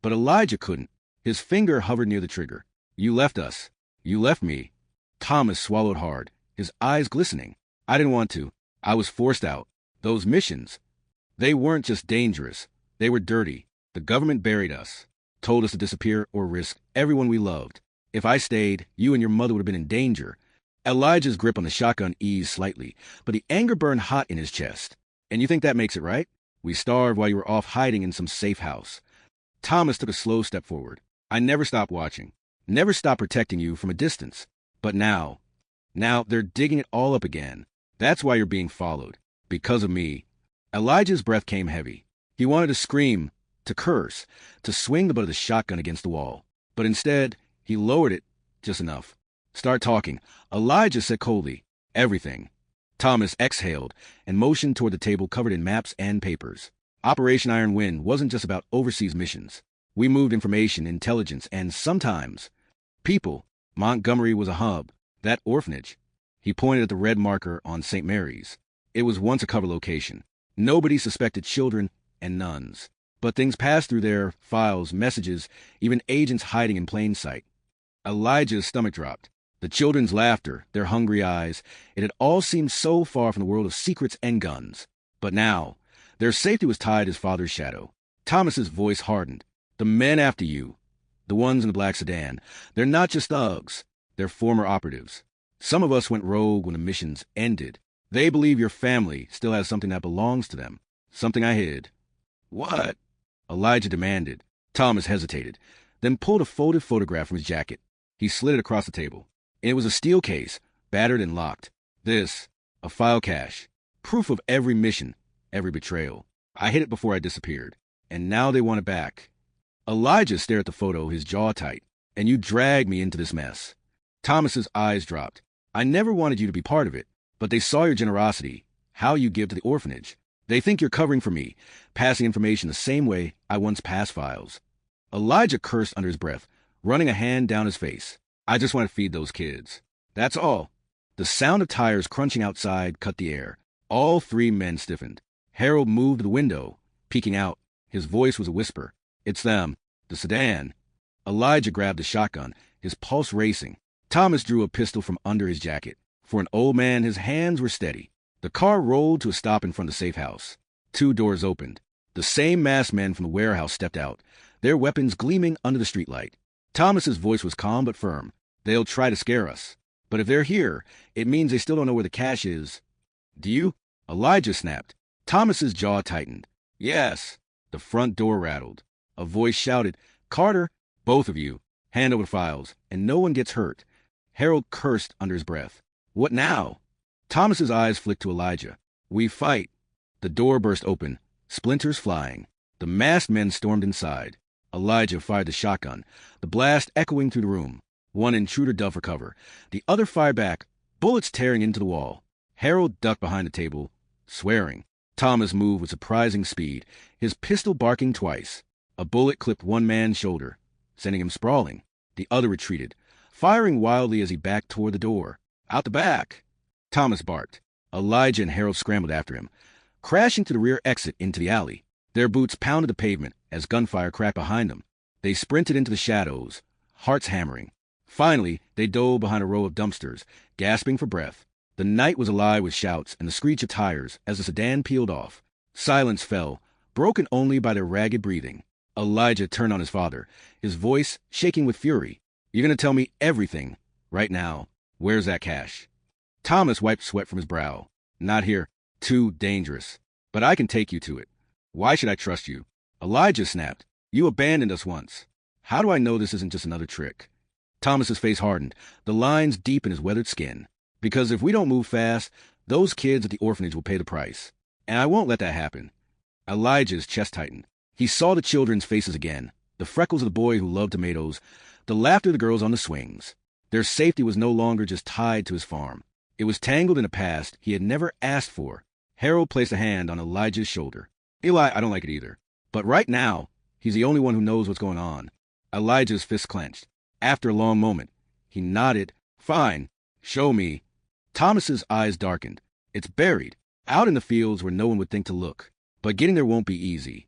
But Elijah couldn't. His finger hovered near the trigger. You left us. You left me. Thomas swallowed hard, his eyes glistening. I didn't want to. I was forced out. Those missions, they weren't just dangerous. They were dirty. The government buried us, told us to disappear or risk everyone we loved. If I stayed, you and your mother would have been in danger. Elijah's grip on the shotgun eased slightly, but the anger burned hot in his chest. And you think that makes it right? We starved while you were off hiding in some safe house. Thomas took a slow step forward. I never stopped watching, never stopped protecting you from a distance. But now they're digging it all up again. That's why you're being followed. Because of me. Elijah's breath came heavy. He wanted to scream, to curse, to swing the butt of the shotgun against the wall. But instead, he lowered it just enough. Start talking. Elijah said coldly, everything. Thomas exhaled and motioned toward the table covered in maps and papers. Operation Iron Wind wasn't just about overseas missions. We moved information, intelligence, and sometimes people. Montgomery was a hub. That orphanage. He pointed at the red marker on St. Mary's. It was once a cover location. Nobody suspected children and nuns. But things passed through there, files, messages, even agents hiding in plain sight. Elijah's stomach dropped. The children's laughter, their hungry eyes, it had all seemed so far from the world of secrets and guns. But now, their safety was tied to his father's shadow. Thomas's voice hardened. The men after you, the ones in the black sedan, they're not just thugs. They're former operatives. Some of us went rogue when the missions ended. They believe your family still has something that belongs to them. Something I hid. What? Elijah demanded. Thomas hesitated, then pulled a folded photograph from his jacket. He slid it across the table. It was a steel case, battered and locked. This, a file cache. Proof of every mission, every betrayal. I hid it before I disappeared. And now they want it back. Elijah stared at the photo, his jaw tight. And you dragged me into this mess. Thomas's eyes dropped. I never wanted you to be part of it, but they saw your generosity, how you give to the orphanage. They think you're covering for me, passing information the same way I once passed files. Elijah cursed under his breath, running a hand down his face. I just want to feed those kids. That's all. The sound of tires crunching outside cut the air. All three men stiffened. Harold moved to the window, peeking out. His voice was a whisper. It's them. The sedan. Elijah grabbed the shotgun, his pulse racing. Thomas drew a pistol from under his jacket. For an old man, his hands were steady. The car rolled to a stop in front of the safe house. 2 doors opened. The same masked men from the warehouse stepped out, their weapons gleaming under the streetlight. Thomas's voice was calm but firm. They'll try to scare us. But if they're here, it means they still don't know where the cache is. Do you? Elijah snapped. Thomas's jaw tightened. Yes. The front door rattled. A voice shouted, Carter, both of you, hand over the files, and no one gets hurt. Harold cursed under his breath. What now? Thomas's eyes flicked to Elijah. We fight. The door burst open, splinters flying. The masked men stormed inside. Elijah fired the shotgun, the blast echoing through the room. One intruder dove for cover. The other fired back, bullets tearing into the wall. Harold ducked behind the table, swearing. Thomas moved with surprising speed, his pistol barking twice. A bullet clipped one man's shoulder, sending him sprawling. The other retreated, firing wildly as he backed toward the door. Out the back! Thomas barked. Elijah and Harold scrambled after him, crashing to the rear exit into the alley. Their boots pounded the pavement as gunfire cracked behind them. They sprinted into the shadows, hearts hammering. Finally, they dove behind a row of dumpsters, gasping for breath. The night was alive with shouts and the screech of tires as the sedan peeled off. Silence fell, broken only by their ragged breathing. Elijah turned on his father, his voice shaking with fury. You're going to tell me everything, right now. Where's that cache? Thomas wiped sweat from his brow. Not here. Too dangerous. But I can take you to it. Why should I trust you? Elijah snapped. You abandoned us once. How do I know this isn't just another trick? Thomas's face hardened, the lines deep in his weathered skin. Because if we don't move fast, those kids at the orphanage will pay the price. And I won't let that happen. Elijah's chest tightened. He saw the children's faces again, the freckles of the boy who loved tomatoes, the laughter of the girls on the swings. Their safety was no longer just tied to his farm. It was tangled in a past he had never asked for. Harold placed a hand on Elijah's shoulder. Eli, I don't like it either. But right now, he's the only one who knows what's going on. Elijah's fist clenched. After a long moment, he nodded. Fine, show me. Thomas's eyes darkened. It's buried, out in the fields where no one would think to look. But getting there won't be easy.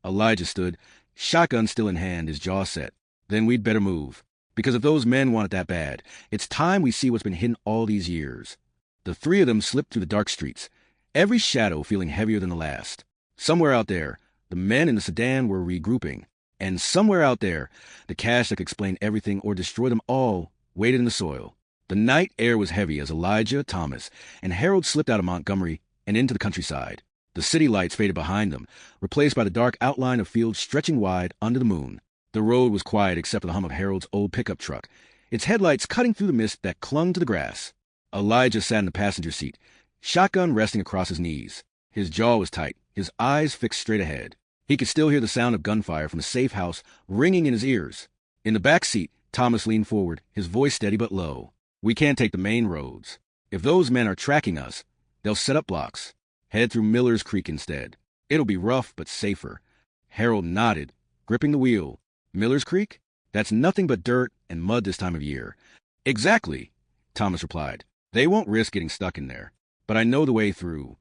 Elijah stood, shotgun still in hand, his jaw set. Then we'd better move. Because if those men want it that bad, it's time we see what's been hidden all these years. The three of them slipped through the dark streets, every shadow feeling heavier than the last. Somewhere out there, the men in the sedan were regrouping. And somewhere out there, the cache that could explain everything or destroy them all waited in the soil. The night air was heavy as Elijah, Thomas, and Harold slipped out of Montgomery and into the countryside. The city lights faded behind them, replaced by the dark outline of fields stretching wide under the moon. The road was quiet except for the hum of Harold's old pickup truck, its headlights cutting through the mist that clung to the grass. Elijah sat in the passenger seat, shotgun resting across his knees. His jaw was tight, his eyes fixed straight ahead. He could still hear the sound of gunfire from a safe house ringing in his ears. In the back seat, Thomas leaned forward, his voice steady but low. We can't take the main roads. If those men are tracking us, they'll set up blocks. Head through Miller's Creek instead. It'll be rough but safer. Harold nodded, gripping the wheel. Miller's Creek? That's nothing but dirt and mud this time of year. Exactly, Thomas replied. They won't risk getting stuck in there. But I know the way through.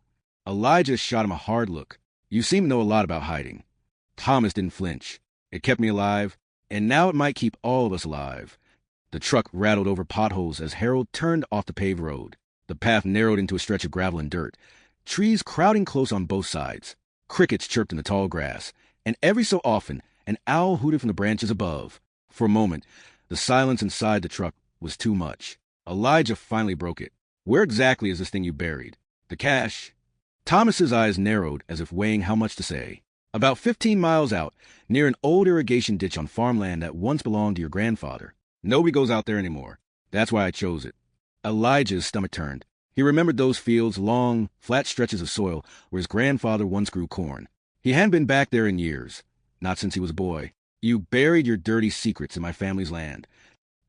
Elijah shot him a hard look. You seem to know a lot about hiding. Thomas didn't flinch. It kept me alive, and now it might keep all of us alive. The truck rattled over potholes as Harold turned off the paved road. The path narrowed into a stretch of gravel and dirt, trees crowding close on both sides. Crickets chirped in the tall grass, and every so often an owl hooted from the branches above. For a moment, the silence inside the truck was too much. Elijah finally broke it. Where exactly is this thing you buried? The cache? Thomas's eyes narrowed as if weighing how much to say. About 15 miles out, near an old irrigation ditch on farmland that once belonged to your grandfather. Nobody goes out there anymore. That's why I chose it. Elijah's stomach turned. He remembered those fields, long, flat stretches of soil where his grandfather once grew corn. He hadn't been back there in years, not since he was a boy. You buried your dirty secrets in my family's land.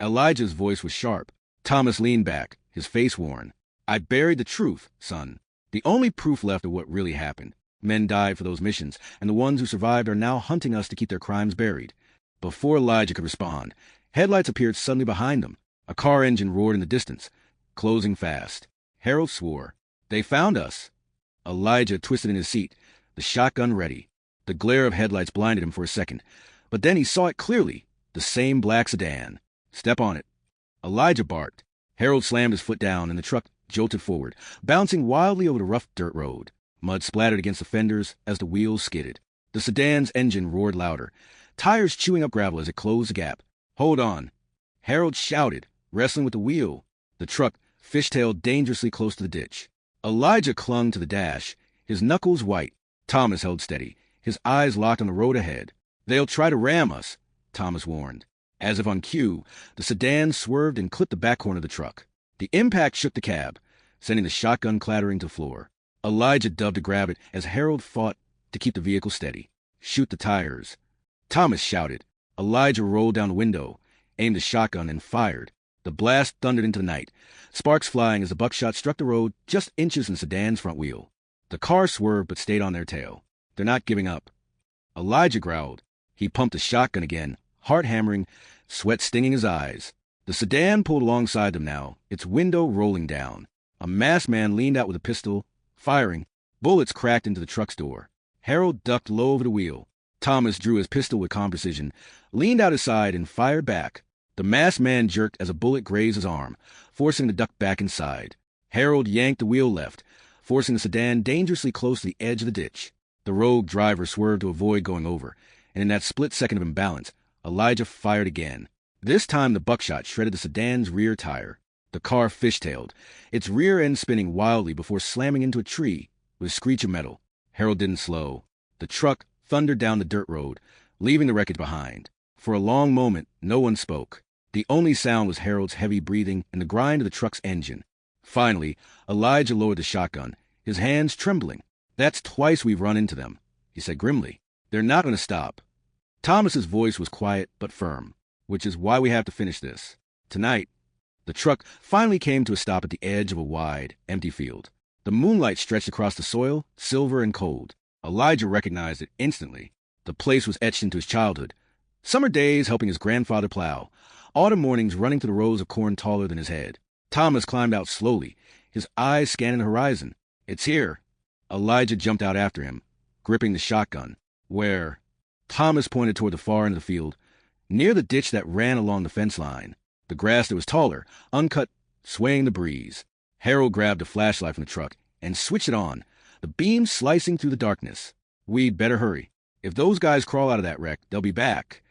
Elijah's voice was sharp. Thomas leaned back, his face worn. I buried the truth, son. The only proof left of what really happened. Men died for those missions, and the ones who survived are now hunting us to keep their crimes buried. Before Elijah could respond, headlights appeared suddenly behind them. A car engine roared in the distance, closing fast. Harold swore. They found us. Elijah twisted in his seat, the shotgun ready. The glare of headlights blinded him for a second, but then he saw it clearly. The same black sedan. Step on it. Elijah barked. Harold slammed his foot down, and the truck jolted forward, bouncing wildly over the rough dirt road. Mud splattered against the fenders as the wheels skidded. The sedan's engine roared louder, tires chewing up gravel as it closed the gap. Hold on. Harold shouted, wrestling with the wheel. The truck fishtailed dangerously close to the ditch. Elijah clung to the dash, his knuckles white. Thomas held steady, his eyes locked on the road ahead. They'll try to ram us, Thomas warned. As if on cue, the sedan swerved and clipped the back corner of the truck. The impact shook the cab, sending the shotgun clattering to the floor. Elijah dubbed to grab it as Harold fought to keep the vehicle steady. Shoot the tires. Thomas shouted. Elijah rolled down the window, aimed the shotgun, and fired. The blast thundered into the night, sparks flying as the buckshot struck the road just inches from the sedan's front wheel. The car swerved but stayed on their tail. They're not giving up. Elijah growled. He pumped the shotgun again, heart hammering, sweat stinging his eyes. The sedan pulled alongside them now, its window rolling down. A masked man leaned out with a pistol, firing. Bullets cracked into the truck's door. Harold ducked low over the wheel. Thomas drew his pistol with calm precision, leaned out his side, and fired back. The masked man jerked as a bullet grazed his arm, forcing the duck back inside. Harold yanked the wheel left, forcing the sedan dangerously close to the edge of the ditch. The rogue driver swerved to avoid going over, and in that split second of imbalance, Elijah fired again. This time the buckshot shredded the sedan's rear tire. The car fishtailed, its rear end spinning wildly before slamming into a tree with a screech of metal. Harold didn't slow. The truck thundered down the dirt road, leaving the wreckage behind. For a long moment, no one spoke. The only sound was Harold's heavy breathing and the grind of the truck's engine. Finally, Elijah lowered the shotgun, his hands trembling. That's twice we've run into them, he said grimly. They're not going to stop. Thomas's voice was quiet but firm, which is why we have to finish this. Tonight. The truck finally came to a stop at the edge of a wide, empty field. The moonlight stretched across the soil, silver and cold. Elijah recognized it instantly. The place was etched into his childhood. Summer days helping his grandfather plow. autumn mornings running through the rows of corn taller than his head. Thomas climbed out slowly, his eyes scanning the horizon. It's here. Elijah jumped out after him, gripping the shotgun. Where? Thomas pointed toward the far end of the field, near the ditch that ran along the fence line. The grass that was taller, uncut, swaying in the breeze. Harold grabbed a flashlight from the truck and switched it on, the beam slicing through the darkness. We'd better hurry. If those guys crawl out of that wreck, they'll be back.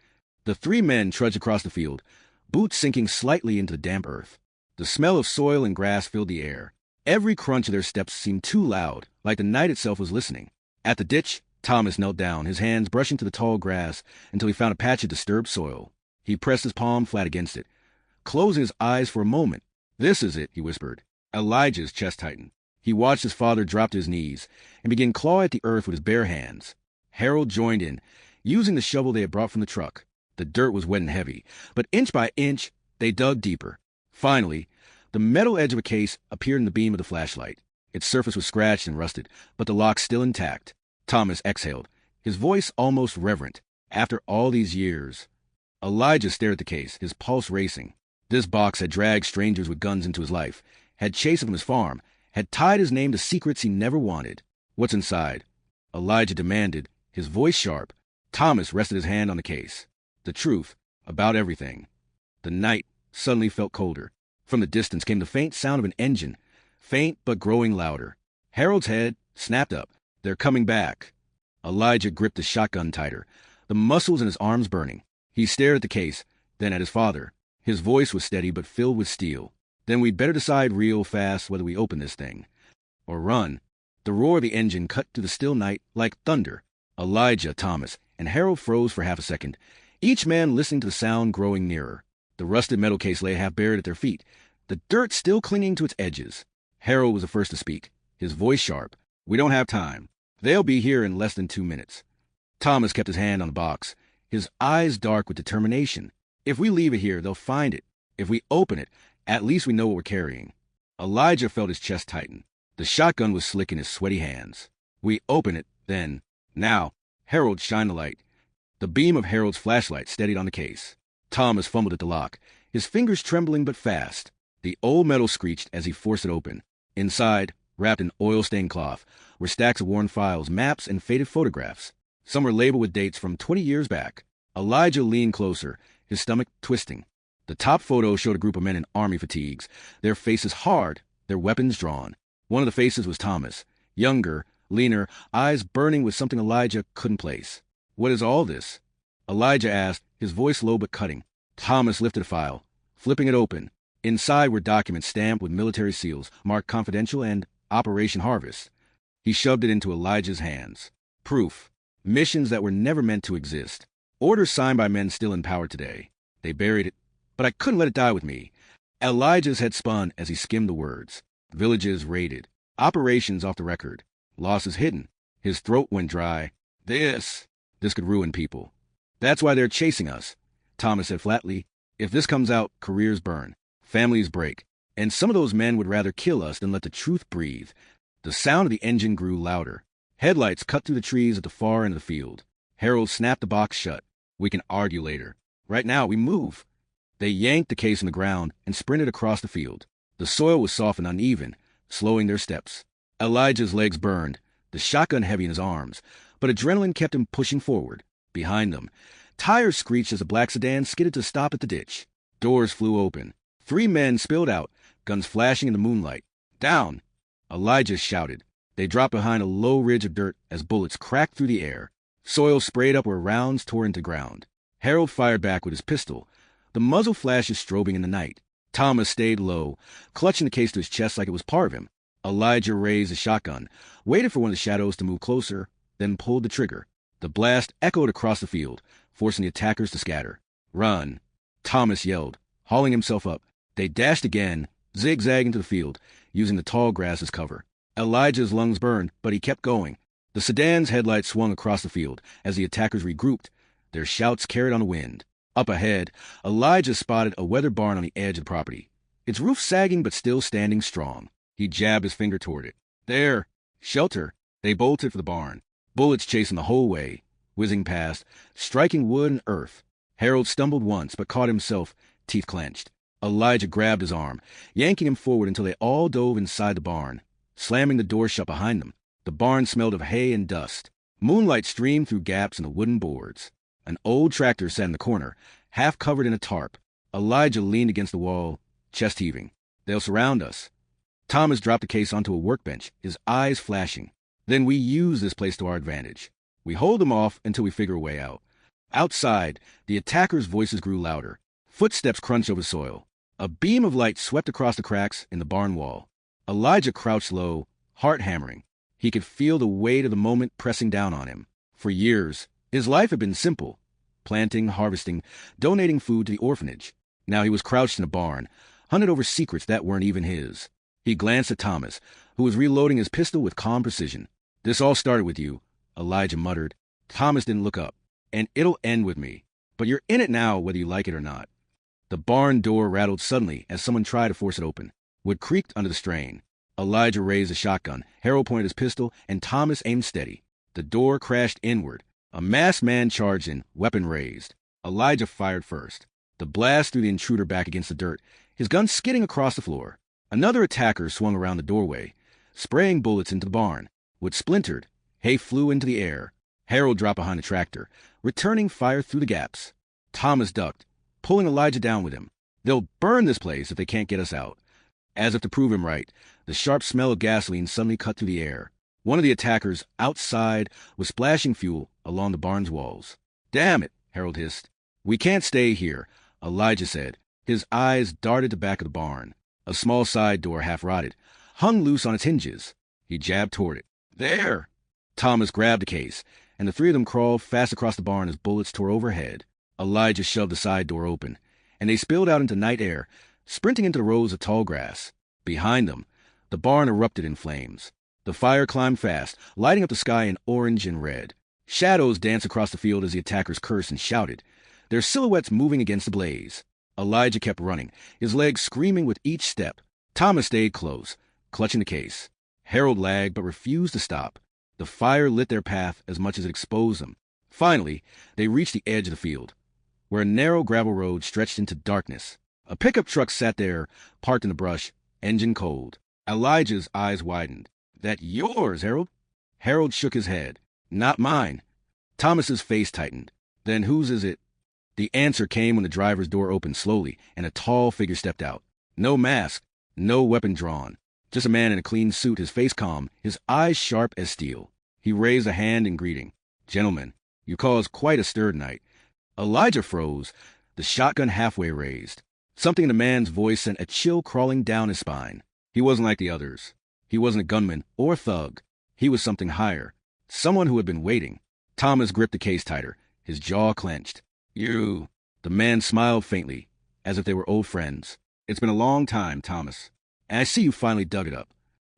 The three men trudged across the field, boots sinking slightly into the damp earth. The smell of soil and grass filled the air. Every crunch of their steps seemed too loud, like the night itself was listening. At the ditch, Thomas knelt down, his hands brushing to the tall grass until he found a patch of disturbed soil. He pressed his palm flat against it, closing his eyes for a moment. This is it, he whispered. Elijah's chest tightened. He watched his father drop to his knees and begin clawing at the earth with his bare hands. Harold joined in, using the shovel they had brought from the truck. The dirt was wet and heavy, but inch by inch, they dug deeper. Finally, the metal edge of a case appeared in the beam of the flashlight. Its surface was scratched and rusted, but the lock still intact. Thomas exhaled, his voice almost reverent. After all these years. Elijah stared at the case, his pulse racing. This box had dragged strangers with guns into his life, had chased him from his farm, had tied his name to secrets he never wanted. What's inside? Elijah demanded, his voice sharp. Thomas rested his hand on the case. The truth, about everything. The night suddenly felt colder. From the distance came the faint sound of an engine, faint but growing louder. Harold's head snapped up. They're coming back. Elijah gripped the shotgun tighter, the muscles in his arms burning. He stared at the case, then at his father. His voice was steady but filled with steel. Then we'd better decide real fast whether we open this thing. Or run. The roar of the engine cut through the still night like thunder. Elijah, Thomas, and Harold froze for half a second, each man listening to the sound growing nearer. The rusted metal case lay half buried at their feet, the dirt still clinging to its edges. Harold was the first to speak, his voice sharp. We don't have time. They'll be here in less than 2 minutes. Thomas kept his hand on the box, his eyes dark with determination. If we leave it here, they'll find it. If we open it, at least we know what we're carrying. Elijah felt his chest tighten. The shotgun was slick in his sweaty hands. We open it, then. Now, Harold shined the light. The beam of Harold's flashlight steadied on the case. Thomas fumbled at the lock, his fingers trembling but fast. The old metal screeched as he forced it open. Inside, wrapped in oil-stained cloth, were stacks of worn files, maps, and faded photographs. Some were labeled with dates from 20 years back. Elijah leaned closer, his stomach twisting. The top photo showed a group of men in army fatigues, their faces hard, their weapons drawn. One of the faces was Thomas, younger, leaner, eyes burning with something Elijah couldn't place. What is all this? Elijah asked, his voice low but cutting. Thomas lifted a file, flipping it open. Inside were documents stamped with military seals, marked confidential and Operation Harvest. He shoved it into Elijah's hands. Proof. Missions that were never meant to exist. Orders signed by men still in power today. They buried it, but I couldn't let it die with me. Elijah's head spun as he skimmed the words. Villages raided. Operations off the record. Losses hidden. His throat went dry. This could ruin people. That's why they're chasing us, Thomas said flatly. If this comes out, careers burn. Families break. And some of those men would rather kill us than let the truth breathe. The sound of the engine grew louder. Headlights cut through the trees at the far end of the field. Harold snapped the box shut. We can argue later. Right now, we move. They yanked the case from the ground and sprinted across the field. The soil was soft and uneven, slowing their steps. Elijah's legs burned, the shotgun heavy in his arms, but adrenaline kept him pushing forward. Behind them, tires screeched as a black sedan skidded to stop at the ditch. Doors flew open. 3 men spilled out, guns flashing in the moonlight. Down! Elijah shouted. They dropped behind a low ridge of dirt as bullets cracked through the air. Soil sprayed up where rounds tore into ground. Harold fired back with his pistol, the muzzle flashes strobing in the night. Thomas stayed low, clutching the case to his chest like it was part of him. Elijah raised the shotgun, waited for one of the shadows to move closer, then pulled the trigger. The blast echoed across the field, forcing the attackers to scatter. Run! Thomas yelled, hauling himself up. They dashed again, zigzagging to the field, using the tall grass as cover. Elijah's lungs burned, but he kept going. The sedan's headlights swung across the field as the attackers regrouped, their shouts carried on the wind. Up ahead, Elijah spotted a weather barn on the edge of the property, its roof sagging but still standing strong. He jabbed his finger toward it. There! Shelter! They bolted for the barn, bullets chasing the whole way, whizzing past, striking wood and earth. Harold stumbled once but caught himself, teeth clenched. Elijah grabbed his arm, yanking him forward until they all dove inside the barn, slamming the door shut behind them. The barn smelled of hay and dust. Moonlight streamed through gaps in the wooden boards. An old tractor sat in the corner, half covered in a tarp. Elijah leaned against the wall, chest heaving. They'll surround us. Thomas dropped the case onto a workbench, his eyes flashing. Then we use this place to our advantage. We hold them off until we figure a way out. Outside, the attackers' voices grew louder. Footsteps crunched over soil. A beam of light swept across the cracks in the barn wall. Elijah crouched low, heart hammering. He could feel the weight of the moment pressing down on him. For years, his life had been simple: planting, harvesting, donating food to the orphanage. Now he was crouched in a barn, hunted over secrets that weren't even his. He glanced at Thomas, who was reloading his pistol with calm precision. "This all started with you," Elijah muttered. Thomas didn't look up. "And it'll end with me. But you're in it now, whether you like it or not." The barn door rattled suddenly as someone tried to force it open. Wood creaked under the strain. Elijah raised a shotgun. Harold pointed his pistol, and Thomas aimed steady. The door crashed inward. A masked man charged in, weapon raised. Elijah fired first. The blast threw the intruder back against the dirt, his gun skidding across the floor. Another attacker swung around the doorway, spraying bullets into the barn. Wood splintered. Hay flew into the air. Harold dropped behind the tractor, returning fire through the gaps. Thomas ducked, pulling Elijah down with him. "They'll burn this place if they can't get us out." As if to prove him right, the sharp smell of gasoline suddenly cut through the air. One of the attackers, outside, was splashing fuel along the barn's walls. "Damn it," Harold hissed. "We can't stay here," Elijah said. His eyes darted to the back of the barn. A small side door, half rotted, hung loose on its hinges. He jabbed toward it. "There!" Thomas grabbed the case, and the three of them crawled fast across the barn as bullets tore overhead. Elijah shoved the side door open, and they spilled out into night air, sprinting into the rows of tall grass. Behind them, the barn erupted in flames. The fire climbed fast, lighting up the sky in orange and red. Shadows danced across the field as the attackers cursed and shouted, their silhouettes moving against the blaze. Elijah kept running, his legs screaming with each step. Thomas stayed close, clutching the case. Harold lagged but refused to stop. The fire lit their path as much as it exposed them. Finally, they reached the edge of the field, where a narrow gravel road stretched into darkness. A pickup truck sat there, parked in the brush, engine cold. Elijah's eyes widened. "That yours, Harold?" Harold shook his head. "Not mine." Thomas's face tightened. "Then whose is it?" The answer came when the driver's door opened slowly, and a tall figure stepped out. No mask, no weapon drawn. Just a man in a clean suit, his face calm, his eyes sharp as steel. He raised a hand in greeting. "Gentlemen, you caused quite a stir tonight." Elijah froze, the shotgun halfway raised. Something in the man's voice sent a chill crawling down his spine. He wasn't like the others. He wasn't a gunman or thug. He was something higher. Someone who had been waiting. Thomas gripped the case tighter, his jaw clenched. "You." The man smiled faintly, as if they were old friends. "It's been a long time, Thomas. And I see you finally dug it up."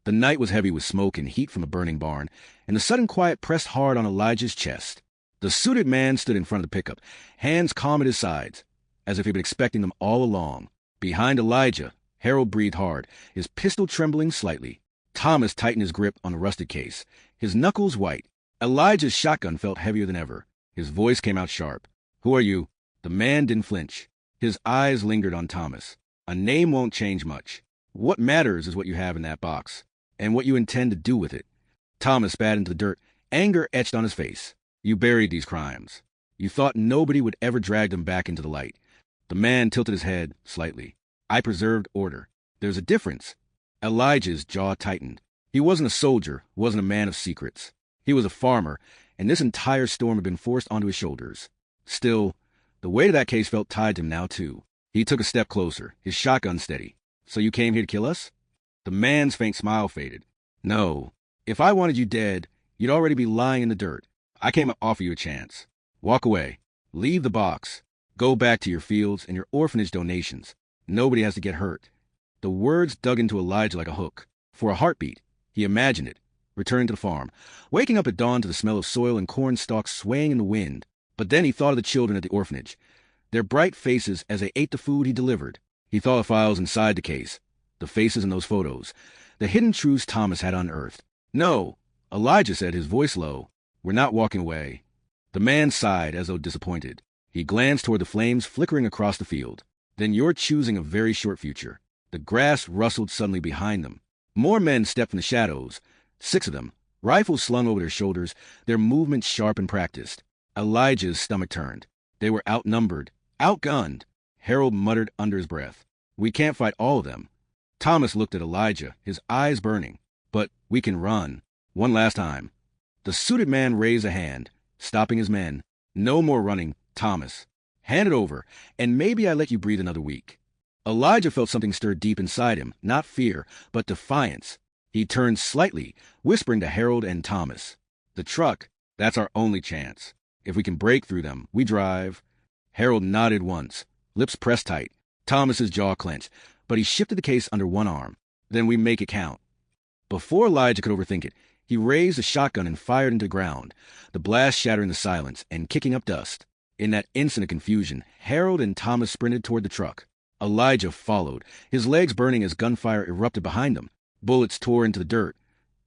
The night was heavy with smoke and heat from the burning barn, and the sudden quiet pressed hard on Elijah's chest. The suited man stood in front of the pickup, hands calm at his sides, as if he'd been expecting them all along. Behind Elijah, Harold breathed hard, his pistol trembling slightly. Thomas tightened his grip on the rusted case, his knuckles white. Elijah's shotgun felt heavier than ever. His voice came out sharp. "Who are you?" The man didn't flinch. His eyes lingered on Thomas. "A name won't change much. What matters is what you have in that box, and what you intend to do with it." Thomas spat into the dirt, anger etched on his face. "You buried these crimes. You thought nobody would ever drag them back into the light." The man tilted his head slightly. "I preserved order. There's a difference." Elijah's jaw tightened. He wasn't a soldier, wasn't a man of secrets. He was a farmer, and this entire storm had been forced onto his shoulders. Still, the weight of that case felt tied to him now, too. He took a step closer, his shotgun steady. "So you came here to kill us?" The man's faint smile faded. "No. If I wanted you dead, you'd already be lying in the dirt. I came to offer you a chance. Walk away. Leave the box. Go back to your fields and your orphanage donations. Nobody has to get hurt." The words dug into Elijah like a hook. For a heartbeat, he imagined it, returning to the farm, waking up at dawn to the smell of soil and corn stalks swaying in the wind. But then he thought of the children at the orphanage, their bright faces as they ate the food he delivered. He thought of files inside the case, the faces in those photos, the hidden truths Thomas had unearthed. "No," Elijah said, his voice low. "We're not walking away." The man sighed as though disappointed. He glanced toward the flames flickering across the field. then you're choosing a very short future. The grass rustled suddenly behind them. More men stepped from the shadows, 6 of them, rifles slung over their shoulders, their movements sharp and practiced. Elijah's stomach turned. They were outnumbered, outgunned. Harold muttered under his breath, "We can't fight all of them." Thomas looked at Elijah, his eyes burning. "But we can run. One last time." The suited man raised a hand, stopping his men. "No more running, Thomas. Hand it over, and maybe I let you breathe another week." Elijah felt something stir deep inside him, not fear, but defiance. He turned slightly, whispering to Harold and Thomas, "The truck, that's our only chance. If we can break through them, we drive." Harold nodded once, lips pressed tight. Thomas's jaw clenched, but he shifted the case under one arm. "Then we make it count." Before Elijah could overthink it, he raised a shotgun and fired into the ground, the blast shattering the silence and kicking up dust. In that instant of confusion, Harold and Thomas sprinted toward the truck. Elijah followed, his legs burning as gunfire erupted behind him. Bullets tore into the dirt,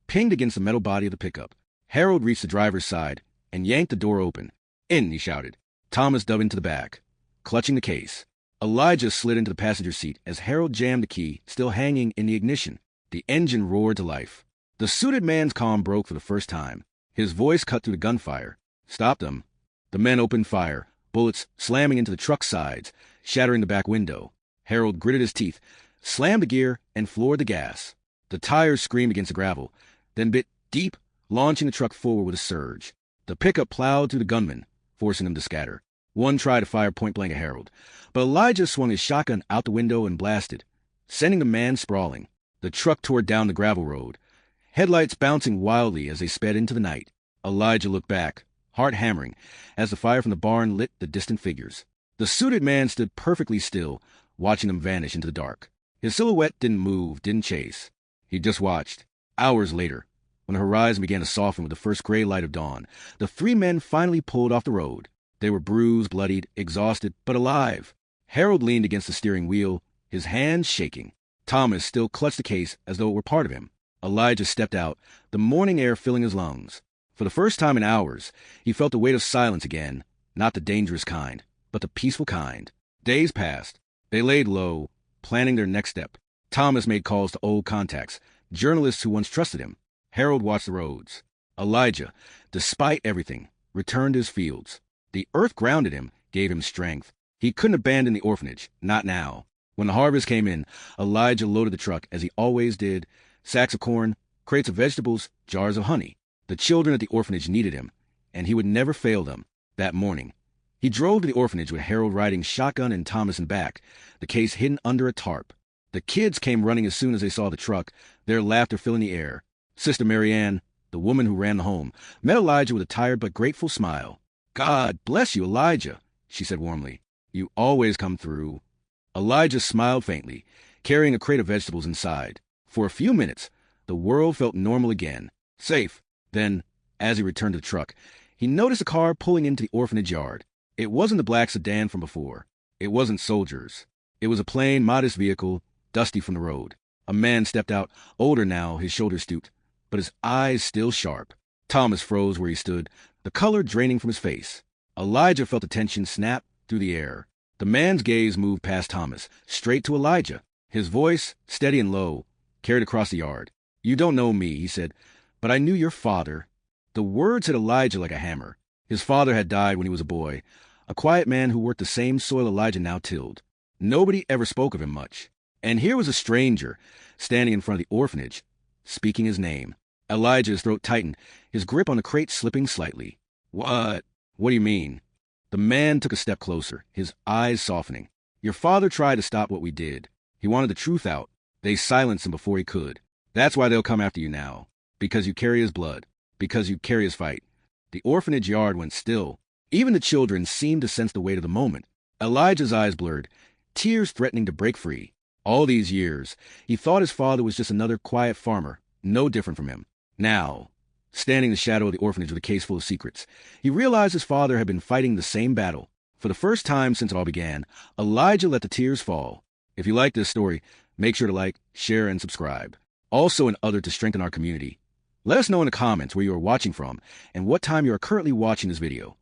pinged against the metal body of the pickup. Harold reached the driver's side and yanked the door open. "In," he shouted. Thomas dove into the back, clutching the case. Elijah slid into the passenger seat as Harold jammed the key, still hanging in the ignition. The engine roared to life. The suited man's calm broke for the first time. His voice cut through the gunfire. "Stop them." The men opened fire, bullets slamming into the truck's sides, shattering the back window. Harold gritted his teeth, slammed the gear, and floored the gas. The tires screamed against the gravel, then bit deep, launching the truck forward with a surge. The pickup plowed through the gunmen, forcing them to scatter. One tried to fire point-blank at Harold, but Elijah swung his shotgun out the window and blasted, sending the man sprawling. The truck tore down the gravel road, headlights bouncing wildly as they sped into the night. Elijah looked back, heart hammering, as the fire from the barn lit the distant figures. The suited man stood perfectly still, watching them vanish into the dark. His silhouette didn't move, didn't chase. He just watched. Hours later, when the horizon began to soften with the first gray light of dawn, the 3 men finally pulled off the road. They were bruised, bloodied, exhausted, but alive. Harold leaned against the steering wheel, his hands shaking. Thomas still clutched the case as though it were part of him. Elijah stepped out, the morning air filling his lungs. For the first time in hours, he felt the weight of silence again, not the dangerous kind, but the peaceful kind. Days passed. They laid low, planning their next step. Thomas made calls to old contacts, journalists who once trusted him. Harold watched the roads. Elijah, despite everything, returned to his fields. The earth grounded him, gave him strength. He couldn't abandon the orphanage, not now. When the harvest came in, Elijah loaded the truck, as he always did, sacks of corn, crates of vegetables, jars of honey. The children at the orphanage needed him, and he would never fail them. That morning, he drove to the orphanage with Harold riding shotgun and Thomas in back, the case hidden under a tarp. The kids came running as soon as they saw the truck, their laughter filling the air. Sister Marianne, the woman who ran the home, met Elijah with a tired but grateful smile. "God bless you, Elijah," she said warmly. "You always come through." Elijah smiled faintly, carrying a crate of vegetables inside. For a few minutes, the world felt normal again, safe. Then, as he returned to the truck, he noticed a car pulling into the orphanage yard. It wasn't the black sedan from before. It wasn't soldiers. It was a plain, modest vehicle, dusty from the road. A man stepped out, older now, his shoulders stooped, but his eyes still sharp. Thomas froze where he stood, the color draining from his face. Elijah felt the tension snap through the air. The man's gaze moved past Thomas, straight to Elijah. His voice, steady and low, carried across the yard. "You don't know me," he said, "but I knew your father." The words hit Elijah like a hammer. His father had died when he was a boy, a quiet man who worked the same soil Elijah now tilled. Nobody ever spoke of him much. And here was a stranger, standing in front of the orphanage, speaking his name. Elijah's throat tightened, his grip on the crate slipping slightly. What do you mean?" The man took a step closer, his eyes softening. "Your father tried to stop what we did. He wanted the truth out. They silenced him before he could. That's why they'll come after you now. Because you carry his blood. Because you carry his fight." The orphanage yard went still. Even the children seemed to sense the weight of the moment. Elijah's eyes blurred, tears threatening to break free. All these years, he thought his father was just another quiet farmer, no different from him. Now, standing in the shadow of the orphanage with a case full of secrets, he realized his father had been fighting the same battle. For the first time since it all began, Elijah let the tears fall. If you like this story, make sure to like, share, and subscribe. Also an other to strengthen our community. Let us know in the comments where you are watching from and what time you are currently watching this video.